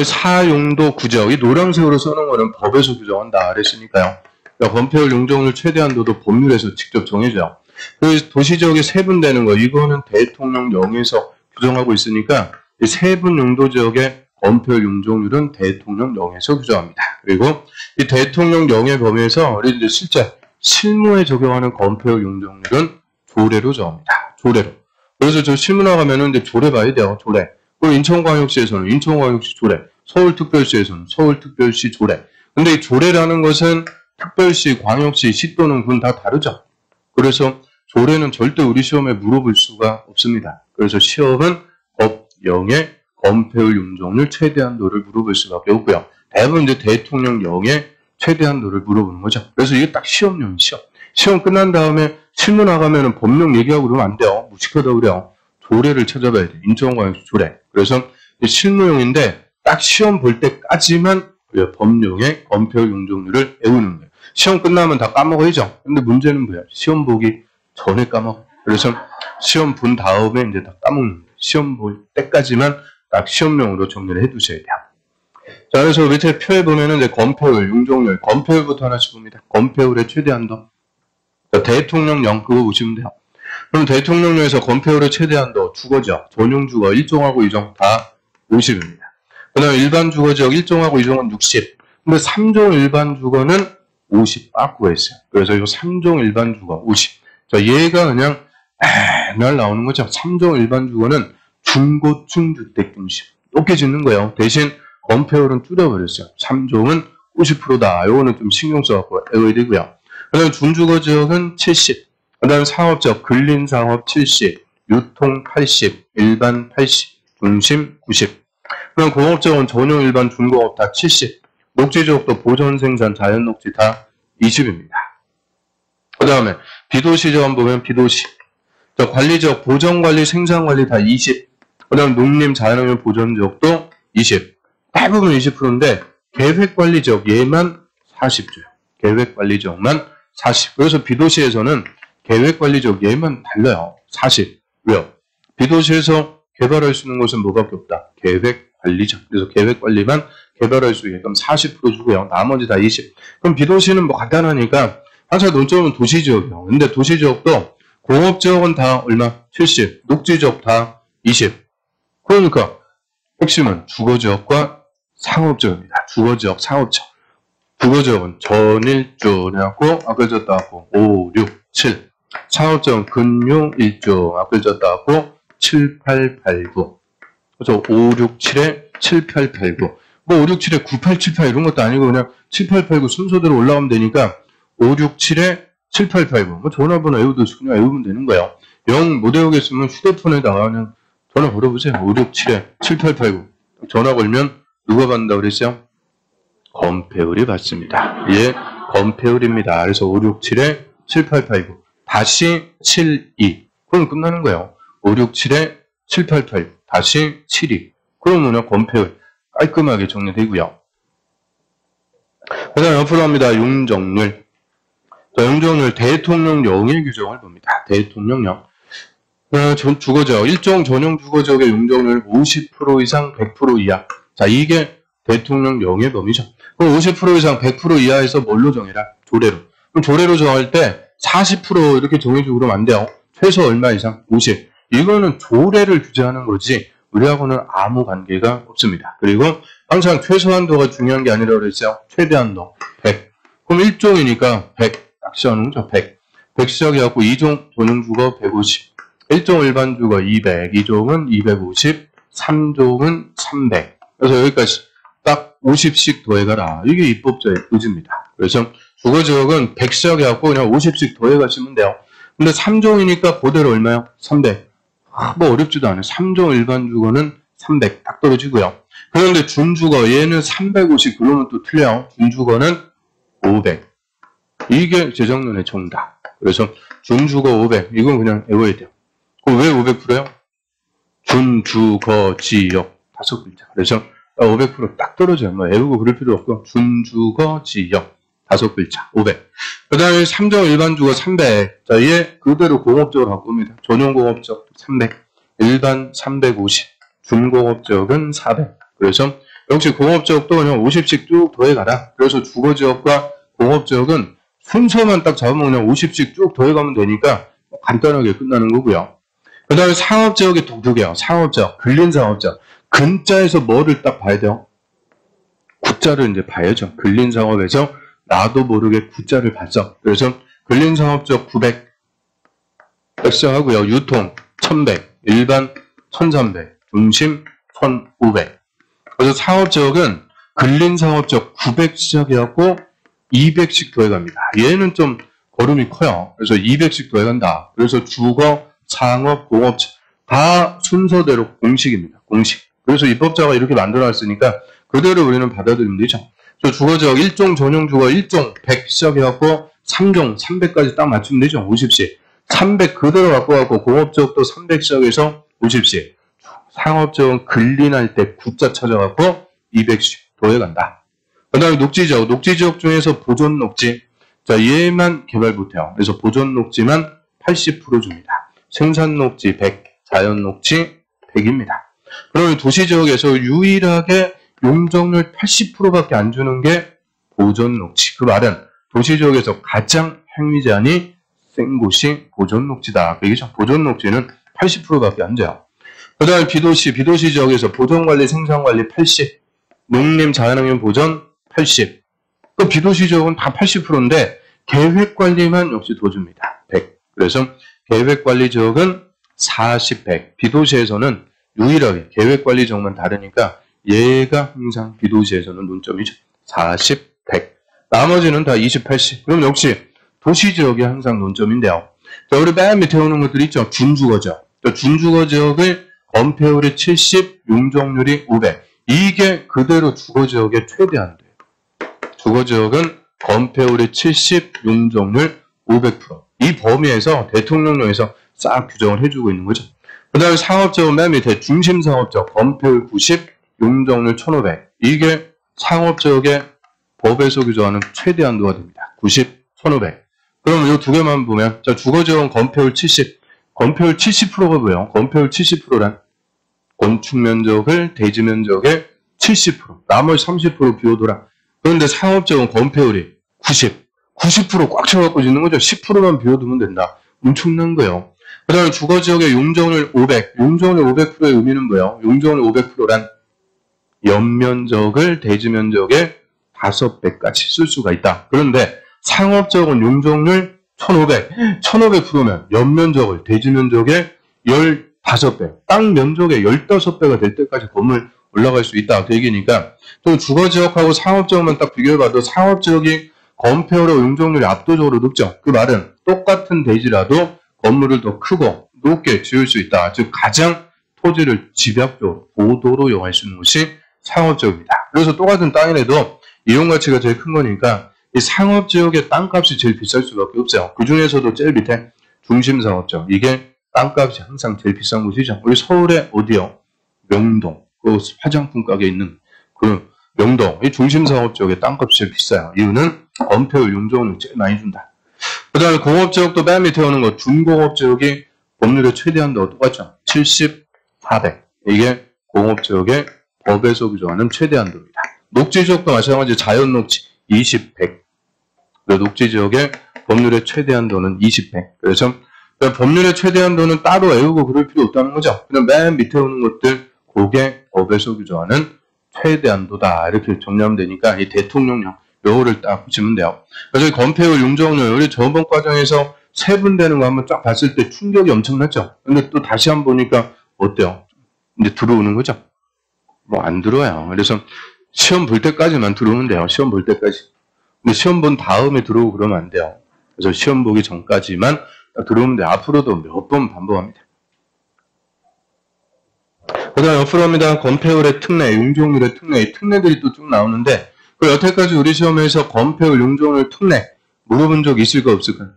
사용도 구적, 이 노란색으로 써놓은 거는 법에서 규정한다 그랬으니까요. 그러니까 건폐율 용적률 최대한도도 법률에서 직접 정해져요. 그 도시지역이 세분되는 거, 이거는 대통령령에서 규정하고 있으니까 이 세분 용도지역의 건폐율 용적률은 대통령령에서 규정합니다. 그리고 이 대통령령의 범위에서 우리 이제 실제 실무에 적용하는 건폐율 용적률은 조례로 정합니다. 조례로. 그래서 저 실무 나가면은 이제 조례 봐야 돼요. 조례. 그리고 인천광역시에서는 인천광역시 조례, 서울특별시에서는 서울특별시 조례. 근데 이 조례라는 것은 특별시, 광역시, 시 또는 군 다 다르죠. 그래서 조례는 절대 우리 시험에 물어볼 수가 없습니다. 그래서 시험은 법령의 건폐율 용적률 최대한도를 물어볼 수밖에 없고요. 대부분 이제 대통령령의 최대한도를 물어보는 거죠. 그래서 이게 딱 시험용이 시험. 시험 끝난 다음에 실무 나가면은 법령 얘기하고 그러면 안 돼요. 무식하다 그래요. 조례를 찾아봐야 돼. 인천광역시 조례. 그래서 실무용인데 딱 시험 볼 때까지만 법령의 건폐율 용적률을 외우는 거예요. 시험 끝나면 다 까먹어야죠. 근데 문제는 뭐야? 시험 보기 전에 까먹어. 그래서 시험 본 다음에 이제 다 까먹는 거예요. 시험 볼 때까지만 딱 시험용으로 정리를 해두셔야 돼요. 자, 그래서 밑에 표에 보면은 이제 건폐율, 용적률, 건폐율부터 하나씩 봅니다. 건폐율의 최대한도. 대통령령 그거 보시면 돼요. 그럼 대통령령에서 건폐율의 최대한도 주거지역, 전용주거 1종하고 2종 다 50입니다. 그 다음에 일반 주거지역 1종하고 2종은 60. 근데 3종 일반 주거는 50 빠꾸가 있어요. 그래서 이 3종 일반 주거 50. 자, 얘가 그냥 맨날 나오는 거죠. 3종 일반 주거는 중고층 주택 등식. 높게 짓는 거예요. 대신 건폐율은 줄여버렸어요. 3종은 90%다. 요거는 좀 신경 써갖고 외워야 되고요. 그 다음에 준주거지역은 70. 그 다음에 상업지역, 근린상업 70, 유통 80, 일반 80, 중심 90. 그 다음 공업지역은 전용, 일반, 중공업 다 70. 녹지지역도 보존생산, 자연녹지 다 20입니다. 그 다음에 비도시지역 보면 비도시. 관리지역, 보전관리, 생산관리 다 20. 그 다음 농림, 자연환경 보전지역도 20. 대부분 20%인데 계획관리지역 얘만 40조요. 계획관리지역만 40. 그래서 비도시에서는 계획관리지역 얘만 달라요. 40. 왜요? 비도시에서 개발할 수 있는 곳은 뭐밖에 없다. 계획관리지역. 그래서 계획관리만 개발할 수 있게끔 40% 주고요. 나머지 다 20. 그럼 비도시는 뭐 간단하니까 항상 논점은 도시지역이요. 근데 도시지역도 공업지역은 다 얼마? 70. 녹지지역 다 20. 그러니까 핵심은 주거지역과 상업지역입니다. 주거지역, 상업지역. 주거지역은 전일조 해갖고 아까 졌다갖고 5, 6, 7. 상업지역은 근용 1조 아까 졌다갖고 7, 8, 8, 9. 그래서 5, 6, 7에 7, 8, 8, 9. 뭐 5, 6, 7에 9, 8, 7, 8 이런 것도 아니고 그냥 7, 8, 8, 9 순서대로 올라가면 되니까 5, 6, 7에 7, 8, 8, 9. 뭐 전화번호 외우듯이 그냥 외우면 되는 거예요. 영 못 외우겠으면 휴대폰에다가 그냥 전화 걸어보세요. 5, 6, 7에 7, 8, 8, 9. 전화 걸면 누가 받는다고 그랬어요? 건폐율이 받습니다. 예, 건폐율입니다. 그래서 5, 6, 7에 7, 8, 8, 9. 다시 7, 2. 그럼 끝나는 거예요. 5, 6, 7에 7, 8, 8, 9. 다시 7, 2. 그러면 건폐율 깔끔하게 정리되고요. 그 다음 옆으로 합니다. 용적률. 자, 용적률 대통령령의 규정을 봅니다. 대통령령. 주거지역, 일종 전용 주거지역의 용적률 50% 이상 100% 이하. 자, 이게 대통령령의 범위죠. 그럼 50% 이상 100% 이하에서 뭘로 정해라? 조례로. 그럼 조례로 정할 때 40% 이렇게 정해주고 그러면 안 돼요. 최소 얼마 이상? 50. 이거는 조례를 규제하는 거지 우리하고는 아무 관계가 없습니다. 그리고 항상 최소한도가 중요한 게 아니라 그랬어요. 최대한도 100. 그럼 1종이니까 100. 딱 시작하는 거죠. 100. 100 시작해갖고 2종 전용주거 150. 1종 일반주거 200. 2종은 250. 3종은 300. 그래서 여기까지 딱 50씩 더해가라. 이게 입법자의 의지입니다. 그래서 주거지역은 100 시작해갖고 그냥 50씩 더해가시면 돼요. 근데 3종이니까 그대로 얼마요? 300. 뭐 어렵지도 않아요. 3종 일반 주거는 300 딱 떨어지고요. 그런데 준주거 얘는 350 그러면 또 틀려요. 준주거는 500. 이게 재정론의 정답. 그래서 준주거 500 이건 그냥 외워야 돼요. 그럼 왜 500%요? 준주거 지역 5글자. 그래서 500% 딱 떨어져요. 뭐 외우고 그럴 필요 없고 준주거 지역 5글자 500. 그 다음에 3종 일반주거 300. 자, 얘 그대로 공업적으로 바꿉니다. 전용공업적 300. 일반 350. 중공업적은 400. 그래서 역시 공업지역도 그냥 50씩 쭉 더해가라. 그래서 주거지역과 공업지역은 순서만 딱 잡으면 그냥 50씩 쭉 더해가면 되니까 간단하게 끝나는 거고요. 그 다음에 상업지역이 또 두 개요. 상업지역, 근린상업지역. 근자에서 뭐를 딱 봐야 돼요? 구자를 이제 봐야죠. 근린상업에서 나도 모르게 구자를 봤어. 그래서 근린상업지역 900 시작하고요. 유통 1100, 일반 1300, 중심 1500. 그래서 상업지역은 근린상업지역 900 시작해갖고 200씩 더해갑니다. 얘는 좀 걸음이 커요. 그래서 200씩 더해간다. 그래서 주거, 상업, 공업 다 순서대로 공식입니다. 공식. 그래서 입법자가 이렇게 만들어놨으니까 그대로 우리는 받아들이면 되죠. 그래서 주거지역 1종 전용 주거 1종 100 시작해갖고 3종 300까지 딱 맞추면 되죠. 50씩. 300 그대로 갖고 공업지역도 300 시작해서 50씩. 상업지역은 근린할 때 구자 찾아갖고 200씩 더해간다. 그 다음에 녹지지역. 녹지지역 중에서 보존녹지. 자, 얘만 개발 못해요. 그래서 보존녹지만 80% 줍니다. 생산녹지 100, 자연녹지 100입니다. 그러면 도시지역에서 유일하게 용적률 80%밖에 안 주는 게 보존녹지. 그 말은 도시지역에서 가장 행위 제한이 센 곳이 보존녹지다. 그 얘기죠. 보존녹지는 80%밖에 안 돼요. 그 다음에 비도시 지역에서 보존관리, 생산관리 80, 농림, 자연환경 보전 80. 그 비도시 지역은 다 80%인데 계획관리만 역시 더 줍니다. 100. 그래서 계획관리 지역은 40, 100. 비도시에서는 유일하게 계획관리 지역만 다르니까 얘가 항상 비도시에서는 논점이죠. 40, 100. 나머지는 다 20, 80. 그럼 역시 도시지역이 항상 논점인데요. 자, 우리 맨 밑에 오는 것들 있죠. 준주거지역. 준주거지역의 건폐율이 70, 용적률이 500. 이게 그대로 주거지역의 최대한도예요. 주거지역은 건폐율이 70, 용적률 500%. 이 범위에서 대통령령에서 싹 규정을 해주고 있는 거죠. 그 다음에 상업지역은 맨 밑에 중심상업지역 건폐율 90, 용적률 1500. 이게 상업지역의 법에서 규정하는 최대한도가 됩니다. 90, 1500. 그럼 이 두 개만 보면 자, 주거지역은 건폐율 70. 건폐율 70%가 뭐예요? 건폐율 70%란 건축면적을 대지면적의 70%. 나머지 30% 비워둬라. 그런데 상업지역은 건폐율이 90. 90% 꽉 채워갖고 짓는 거죠. 10%만 비워두면 된다. 엄청난 거예요. 그 다음에 주거지역의 용적률 500. 용적률 500%의 의미는 뭐예요? 용적률 500%란 연면적을 대지면적의 5배까지 쓸 수가 있다. 그런데 상업지역은 용적률 1500. 1500%면 연면적을 대지면적의 15배. 땅 면적의 15배가 될 때까지 건물 올라갈 수 있다. 그 얘기니까 또 주거지역하고 상업지역만 딱 비교해봐도 상업지역이 건폐율과 용적률이 압도적으로 높죠. 그 말은 똑같은 대지라도 건물을 더 크고 높게 지을 수 있다. 즉 가장 토지를 집약적으로 고도로 이용할 수 있는 것이 상업지역입니다. 그래서 똑같은 땅이라도 이용가치가 제일 큰 거니까 이 상업지역의 땅값이 제일 비쌀 수밖에 없어요. 그 중에서도 제일 밑에 중심상업지역. 이게 땅값이 항상 제일 비싼 곳이죠. 우리 서울에 어디요? 명동. 그 화장품 가게 있는 그 명동. 이 중심상업지역의 땅값이 제일 비싸요. 이유는 건폐율, 용적률을 제일 많이 준다. 그 다음에 공업지역도 맨 밑에 오는 거 준공업지역이 법률의 최대한도가 똑같죠. 70, 400. 이게 공업지역의 법에서 규정하는 최대한도입니다. 녹지지역도 마찬가지 자연녹지 20, 100. 녹지지역의 법률의 최대한도는 20, 100. 그래서 법률의 최대한도는 따로 외우고 그럴 필요 없다는 거죠. 그냥 맨 밑에 오는 것들 그게 법에서 규정하는 최대한도다. 이렇게 정리하면 되니까 이 대통령령 요거를 딱 보시면 돼요. 그래서 건폐율, 용적률 우리 저번 과정에서 세분되는 거 한번 쫙 봤을 때 충격이 엄청났죠. 근데 또 다시 한번 보니까 어때요? 이제 들어오는 거죠. 뭐 안 들어와요. 그래서 시험 볼 때까지만 들어오면 돼요. 시험 볼 때까지. 근데 시험 본 다음에 들어오고 그러면 안 돼요. 그래서 시험 보기 전까지만 들어오면 돼요. 앞으로도 몇 번 반복합니다. 그 다음 옆으로 합니다. 건폐율의 특례, 용적률의 특례. 이 특례들이 또 쭉 나오는데 그 여태까지 우리 시험에서 건폐율, 용적률, 특례 물어본 적 있을까 없을까요?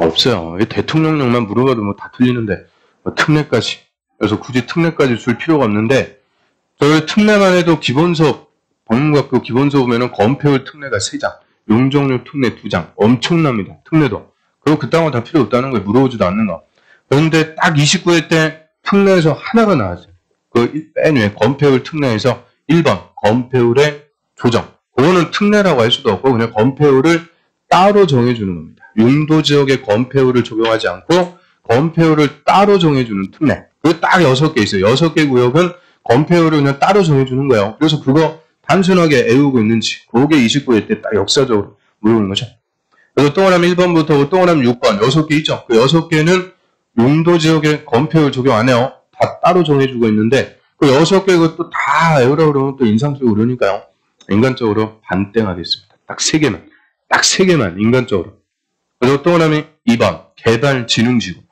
없어요. 대통령령만 물어봐도 뭐 다 틀리는데 뭐 특례까지. 그래서 굳이 특례까지 줄 필요가 없는데 저희 특례만 해도 기본수업, 방문학교 기본수업 보면은 건폐율 특례가 3장, 용적률 특례 2장. 엄청납니다. 특례도. 그리고 그딴 거 다 필요 없다는 거예요. 물어보지도 않는 거. 그런데 딱 29회 때 특례에서 하나가 나왔어요. 그 맨 위에 건폐율 특례에서 1번 건폐율의 조정. 그거는 특례라고 할 수도 없고 그냥 건폐율을 따로 정해주는 겁니다. 용도 지역의 건폐율을 적용하지 않고 건폐율을 따로 정해주는 특례. 그게 딱 6개 있어요. 6개 구역은 건폐율을 그냥 따로 정해주는 거예요. 그래서 그거 단순하게 애우고 있는지 그게 29회 때 딱 역사적으로 물어보는 거죠. 그래서 동그라미 1번부터 동그라미 6번 6개 있죠. 그 6개는 용도 지역의 건폐율 적용 안 해요. 다 따로 정해주고 있는데 그 6개 그것도 다 애우라고 그러면 또 인상적으로 그러니까요. 인간적으로 반땡하겠습니다. 딱 3개만. 딱 3개만 인간적으로. 그리고 동그라미 2번 개발진흥지구.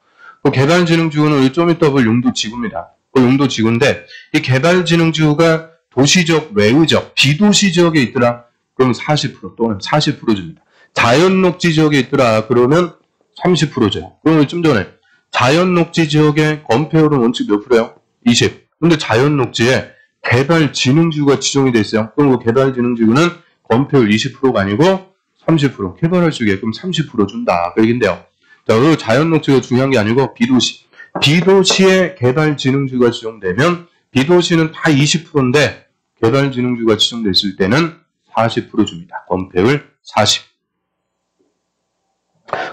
그 개발진흥지구는 우리 좀 이따 볼 용도지구입니다. 그 용도지구인데 이 개발진흥지구가 도시적, 외의적, 비도시 지역에 있더라. 그러면 40% 또는 40% 줍니다. 자연녹지 지역에 있더라. 그러면 30% 줘요. 그러면 좀 전에 자연녹지 지역의 건폐율은 원칙 몇 프로예요? 20. 근데 자연녹지에 개발진흥지구가 지정이 돼 있어요. 그럼 그 개발진흥지구는 건폐율 20%가 아니고 30%. 개발할 수 있게끔 30% 준다. 그 얘긴데요. 자, 그리고 자연녹지가 중요한 게 아니고 비도시. 비도시에 개발진흥지구가 지정되면 비도시는 다 20%인데 개발진흥지구가 지정됐을 때는 40% 줍니다. 건폐율 40.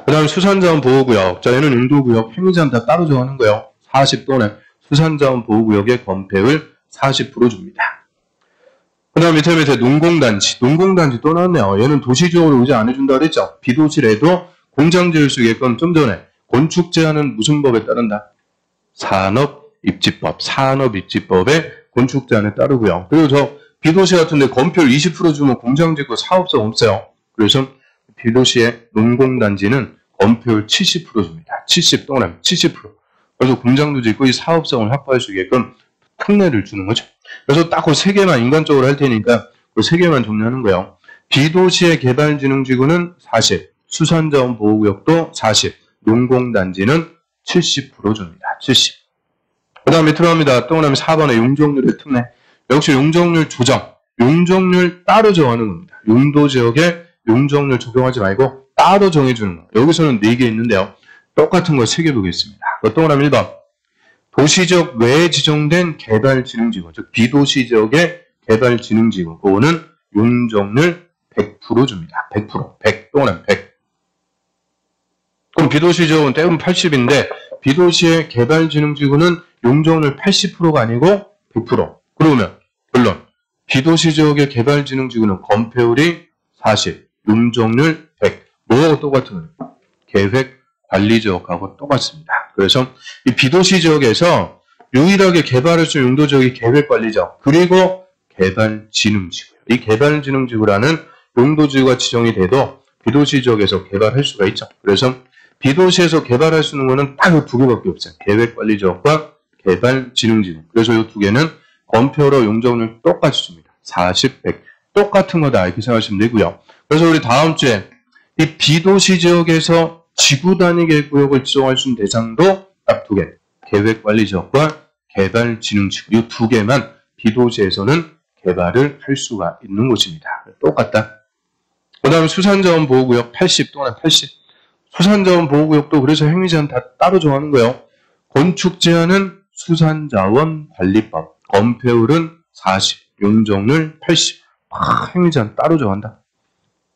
그 다음에 수산자원보호구역. 자, 얘는 용도구역, 행위자는 다 따로 정하는 거예요. 40 또는 수산자원보호구역의 건폐율 40% 줍니다. 그 다음 밑에 농공단지. 농공단지 또 나왔네요. 얘는 도시적으로 의지 안 해준다 그랬죠. 비도시라도 공장 지을 수 있게끔 좀 전에 건축 제한은 무슨 법에 따른다? 산업입지법. 산업입지법의 건축 제한에 따르고요. 그리고 저 비도시 같은데 건폐율 20% 주면 공장 짓고 사업성 없어요. 그래서 비도시의 농공단지는 건폐율 70% 줍니다. 70 동그라미 70%. 그래서 공장도 짓고 이 사업성을 확보할 수 있게끔 특례를 주는 거죠. 그래서 딱 그 3개만 인간적으로 할 테니까 그 3개만 정리하는 거예요. 비도시의 개발진흥지구는 40, 수산자원보호구역도 40, 농공단지는 70% 줍니다. 70. 그 다음 밑으로 갑니다. 동그라미 4번에 용적률의 특례. 역시 용적률 조정. 용적률 따로 정하는 겁니다. 용도지역에 용적률 적용하지 말고 따로 정해주는 거. 여기서는 4개 있는데요. 똑같은 거 3개 보겠습니다. 동그라미 1번. 도시적 외에 지정된 개발진흥지구. 즉 비도시 지역의 개발진흥지구. 그거는 용적률 100% 줍니다. 100%. 100 동그라미 100. 그럼 비도시 지역은 대부분 80인데 비도시의 개발진흥지구는 용적률 80%가 아니고 100%. 그러면 물론 비도시 지역의 개발진흥지구는 건폐율이 40, 용적률 100. 뭐하고 똑같은 거예요? 계획관리지역하고 똑같습니다. 그래서 이 비도시 지역에서 유일하게 개발할 수 있는 용도지역이 계획관리지역 그리고 개발진흥지구예요. 이 개발진흥지구라는 용도지구가 지정이 돼도 비도시 지역에서 개발할 수가 있죠. 그래서 비도시에서 개발할 수 있는 거는 딱 이 2개밖에 없어요. 계획관리지역과 개발진흥지구. 그래서 이 2개는 건폐율과 용적률 똑같이 줍니다. 40, 100. 똑같은 거다 이렇게 생각하시면 되고요. 그래서 우리 다음 주에 이 비도시 지역에서 지구 단위 계획구역을 지정할 수 있는 대상도 딱 2개. 계획관리지역과 개발진흥지구. 이 2개만 비도시에서는 개발을 할 수가 있는 곳입니다. 똑같다. 그 다음에 수산자원보호구역 80 또는 80. 수산자원보호구역도 그래서 행위제한 다 따로 정하는 거예요. 건축제한은 수산자원관리법. 건폐율은 40. 용적률 80. 행위제한 따로 정한다.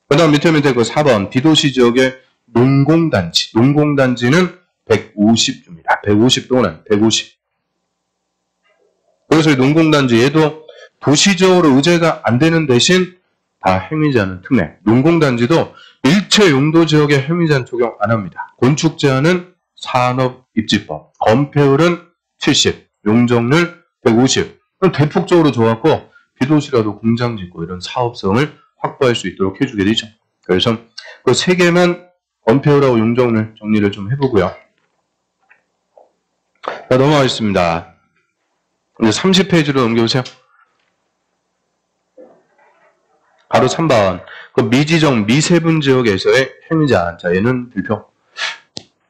그 다음 밑에 그 4번. 비도시 지역의 농공단지. 농공단지는 150 줍니다. 150 동그라미 150. 그래서 이 농공단지 얘도 도시적으로 의제가 안 되는 대신 다 행위제한은 특례. 농공단지도 일체 용도 지역에 행위제한 적용 안 합니다. 건축 제한은 산업입지법. 건폐율은 70. 용적률 150. 그럼 대폭적으로 줘갖고 비도시라도 공장 짓고 이런 사업성을 확보할 수 있도록 해주게 되죠. 그래서 그 3개만 건폐율하고 용적률 정리를 좀 해보고요. 자, 넘어가겠습니다. 이제 30페이지로 넘겨보세요. 바로 3번. 그 미지정, 미세분 지역에서의 행위제한. 자, 얘는 들표.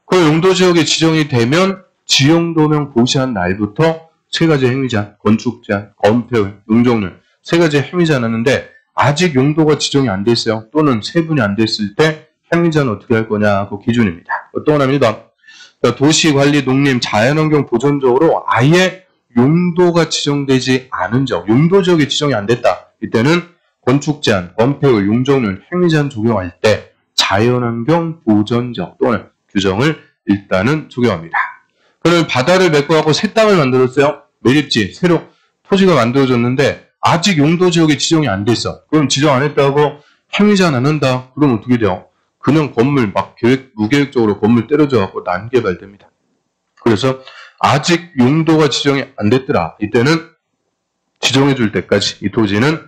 그 용도 지역이 지정이 되면 지용도명 고시한 날부터 3가지 행위제한, 건축 제한, 건폐율, 용적률 3가지 행위제한 하는데 아직 용도가 지정이 안 됐어요. 또는 세분이 안 됐을 때 행위제한 어떻게 할 거냐 그 기준입니다. 또 하나 1번. 도시관리, 농림, 자연환경 보존적으로 아예 용도가 지정되지 않은 지역, 용도 지역이 지정이 안 됐다. 이때는 건축 제한, 건폐율, 용적률, 행위 제한 적용할 때 자연환경 보전 지역 또는 규정을 일단은 적용합니다. 그러면 바다를 메꿔갖고 새 땅을 만들었어요. 매립지, 새로 토지가 만들어졌는데 아직 용도 지역이 지정이 안 됐어. 그럼 지정 안 했다고 행위 제한 안 한다. 그럼 어떻게 돼요? 그냥 건물 막 무계획적으로 건물 때려줘갖고 난개발됩니다. 그래서 아직 용도가 지정이 안 됐더라. 이때는 지정해 줄 때까지 이 토지는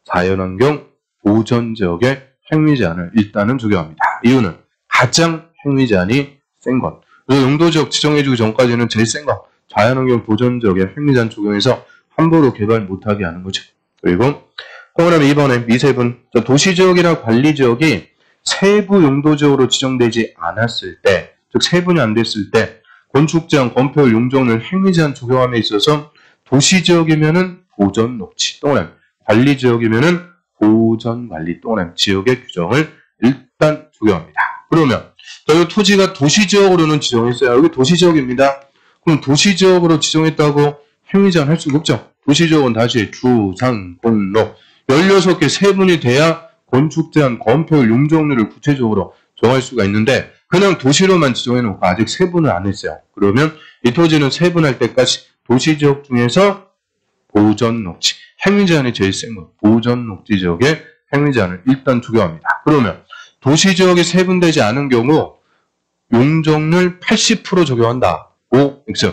자연환경 보전 지역의 행위 제한을 일단은 적용합니다. 이유는 가장 행위 제한이 센 것. 그래서 용도 지역 지정해 주기 전까지는 제일 센 것. 자연환경 보전 지역의 행위 제한 적용해서 함부로 개발 못하게 하는 거죠. 그리고 그다음에 2번에 미세분. 도시지역이나 관리지역이 세부 용도지역으로 지정되지 않았을 때, 즉 세분이 안 됐을 때 건축제한, 건폐율, 용적률, 행위제한 적용함에 있어서 도시지역이면은 보전녹지 또는 관리지역이면은 보전관리 또는 지역의 규정을 일단 적용합니다. 그러면 이 토지가 도시지역으로는 지정했어요. 여기 도시지역입니다. 그럼 도시지역으로 지정했다고 행위제한 할 수가 없죠. 도시지역은 다시 주, 상, 본, 녹 16개 세분이 돼야 건축제한, 건폐율, 용적률을 구체적으로 정할 수가 있는데 그냥 도시로만 지정해놓고 아직 세분을 안 했어요. 그러면 이 토지는 세분할 때까지 도시지역 중에서 보전녹지, 행위제한이 제일 센 거, 보전녹지 지역에 행위제한을 일단 적용합니다. 그러면 도시지역이 세분되지 않은 경우 용적률 80% 적용한다. O, X.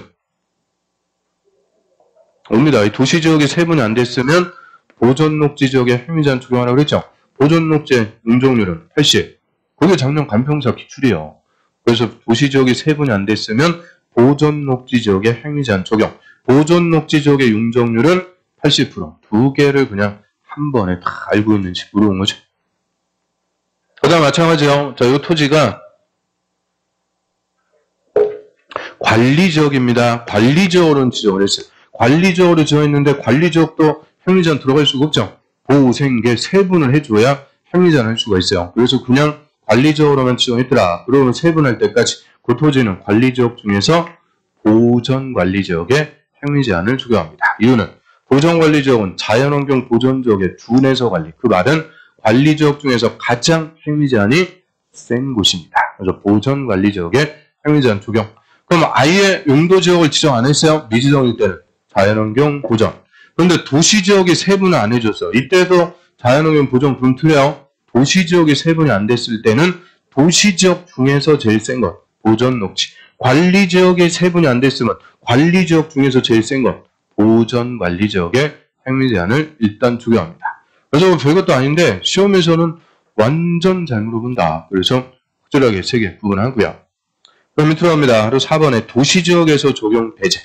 옵니다. 이 도시지역이 세분이 안 됐으면 보전녹지 지역에 행위제한 적용하라고 그랬죠. 보전녹지 용적률은 80. 그게 작년 간평사 기출이에요. 그래서 도시지역이 세분이 안 됐으면 보전녹지 지역의 행위제한 적용. 보전녹지 지역의 용적률은 80%. 두 개를 그냥 한 번에 다 알고 있는지 물어본 거죠. 그 다음 마찬가지요. 자, 이 토지가 관리지역입니다. 관리지역으로는 지정을 했어요. 관리지역으로 지정했는데 관리지역도 행위제한 들어갈 수가 없죠. 보호, 생계 세분을 해줘야 행위제한 할 수가 있어요. 그래서 그냥 관리지역으로만 지정했더라. 그러면 세분할 때까지 그 토지는 관리지역 중에서 보전관리지역에 행위제한을 적용합니다. 이유는 보전관리지역은 자연환경 보전지역에 준해서 관리. 그 말은 관리지역 중에서 가장 행위제한이 센 곳입니다. 그래서 보전관리지역에 행위제한 적용. 그럼 아예 용도지역을 지정 안 했어요? 미지정일 때는 자연환경 보전. 그런데 도시지역이 세분을 안 해줬어. 이때도 자연환경 보전 그럼 틀려요. 도시지역이 세분이 안 됐을 때는 도시지역 중에서 제일 센 것, 보전녹지. 관리지역이 세분이 안 됐으면 관리지역 중에서 제일 센 것, 보전관리지역에 행위제한을 일단 적용합니다. 그래서 별것도 아닌데 시험에서는 완전 잘 물어본다. 그래서 확실하게 3개 구분하고요. 그럼 밑으로 갑니다. 그리고 4번에 도시지역에서 적용 배제.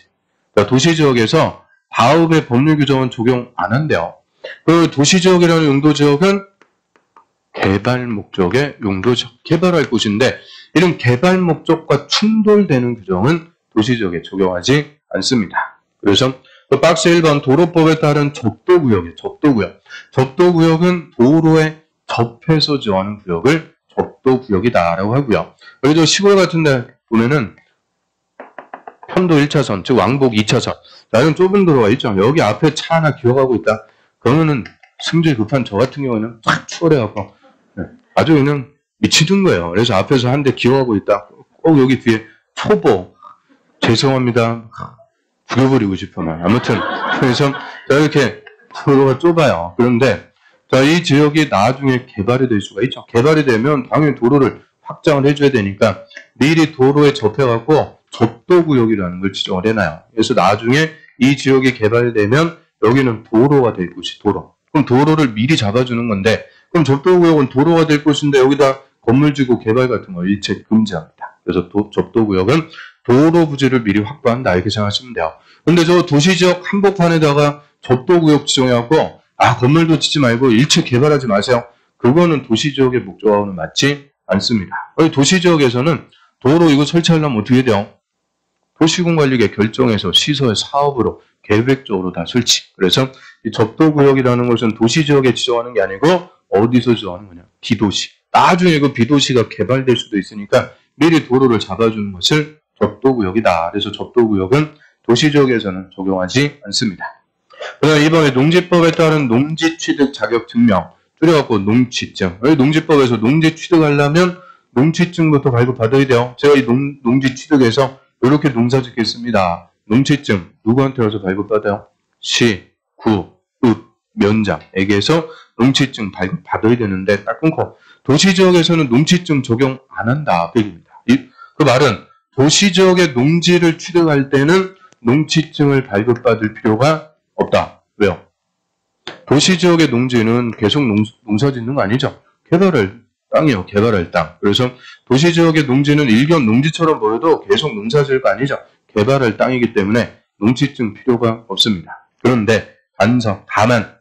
도시지역에서 다음의 법률 규정은 적용 안 한대요. 그 도시지역이라는 용도지역은 개발 목적의 용도지역, 개발할 곳인데 이런 개발 목적과 충돌되는 규정은 도시지역에 적용하지 않습니다. 그래서 그 박스 1번 도로법에 따른 접도구역이에요. 접도구역. 접도구역은 도로에 접해서 지정하는 구역을 접도구역이다라고 하고요. 여기도 시골 같은 데 보면은 편도 1차선, 즉 왕복 2차선. 나는 좁은 도로가 있죠. 여기 앞에 차 하나 기어가고 있다. 그러면은 승질 급한 저 같은 경우는 쫙 추월해갖고 아주 그냥 미치는 거예요. 그래서 앞에서 한 대 기어가고 있다. 꼭 여기 뒤에 초보. 죄송합니다. 죽여버리고 싶어요. 아무튼 그래서 이렇게 도로가 좁아요. 그런데 이 지역이 나중에 개발이 될 수가 있죠. 개발이 되면 당연히 도로를 확장을 해줘야 되니까 미리 도로에 접해갖고 접도구역이라는 걸 지정을 해놔요. 그래서 나중에 이 지역이 개발되면 여기는 도로가 될 곳이 도로. 그럼 도로를 미리 잡아주는 건데 그럼 접도구역은 도로가 될 곳인데 여기다 건물 지고 개발 같은 거 일체 금지합니다. 그래서 접도구역은 도로 부지를 미리 확보한다 이렇게 생각하시면 돼요. 근데 저 도시지역 한복판에다가 접도구역 지정해갖고 건물도 짓지 말고 일체 개발하지 마세요. 그거는 도시지역의 목적하고는 맞지 않습니다. 도시지역에서는 도로 이거 설치하려면 어떻게 돼요? 도시군관리계 결정해서 시설 사업으로 계획적으로 다 설치. 그래서 이 접도구역이라는 것은 도시지역에 지정하는 게 아니고 어디서 지정하는 거냐? 비도시. 나중에 그 비도시가 개발될 수도 있으니까 미리 도로를 잡아주는 것을 접도구역이다. 그래서 접도구역은 도시지역에서는 적용하지 않습니다. 그다음 이번에 농지법에 따른 농지취득 자격 증명, 줄여갖고 농취증. 여기 농지법에서 농지 취득하려면 농취증부터 발급받아야 돼요. 제가 이 농지 취득해서 이렇게 농사 짓겠습니다. 농취증 누구한테 와서 발급받아요? 시, 구, 읍, 면장에게서 농취증 발급받아야 되는데 딱 끊고 도시지역에서는 농취증 적용 안 한다. 그 얘기입니다. 그 말은 도시지역의 농지를 취득할 때는 농취증을 발급받을 필요가 없다. 왜요? 도시지역의 농지는 계속 농사 짓는 거 아니죠? 개발할 땅이요. 개발할 땅. 그래서 도시지역의 농지는 일견 농지처럼 보여도 계속 농사 지을 거 아니죠? 개발할 땅이기 때문에 농취증 필요가 없습니다. 그런데 다만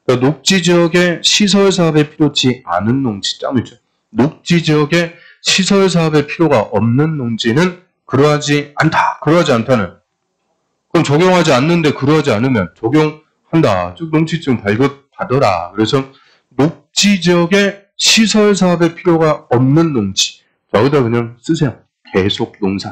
녹지지역의 시설사업에 필요치 않은 농지, 짬이죠. 녹지지역의 시설사업에 필요가 없는 농지는 그러하지 않다. 그러하지 않다는. 그럼 적용하지 않는데 그러하지 않으면 적용한다. 즉 농취증 발급받아라. 그래서 녹지지역의 시설사업에 필요가 없는 농지. 자, 여기다 그냥 쓰세요. 계속 농사.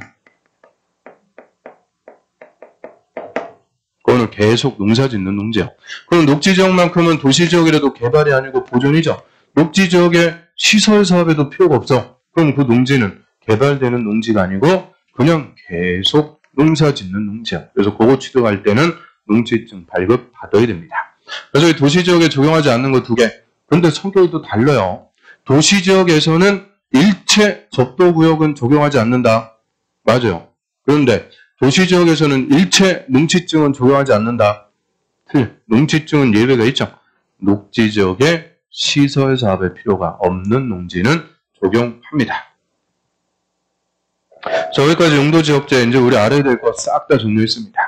그거는 계속 농사 짓는 농지예요. 그럼 녹지지역만큼은 도시지역이라도 개발이 아니고 보존이죠. 녹지지역의 시설사업에도 필요가 없어. 그럼 그 농지는 개발되는 농지가 아니고 그냥 계속 농사 짓는 농지야. 그래서 그거 취득할 때는 농취증 발급 받아야 됩니다. 그래서 이 도시지역에 적용하지 않는 거 2개. 그런데 성격이 또 달라요. 도시지역에서는 일체 접도구역은 적용하지 않는다. 맞아요. 그런데 도시지역에서는 일체 농취증은 적용하지 않는다. 농취증은 예외가 있죠. 녹지지역의 시설사업에 필요가 없는 농지는 적용합니다. 자, 여기까지 용도지역제 이제 우리 알아야 될 거 싹 다 정리했습니다.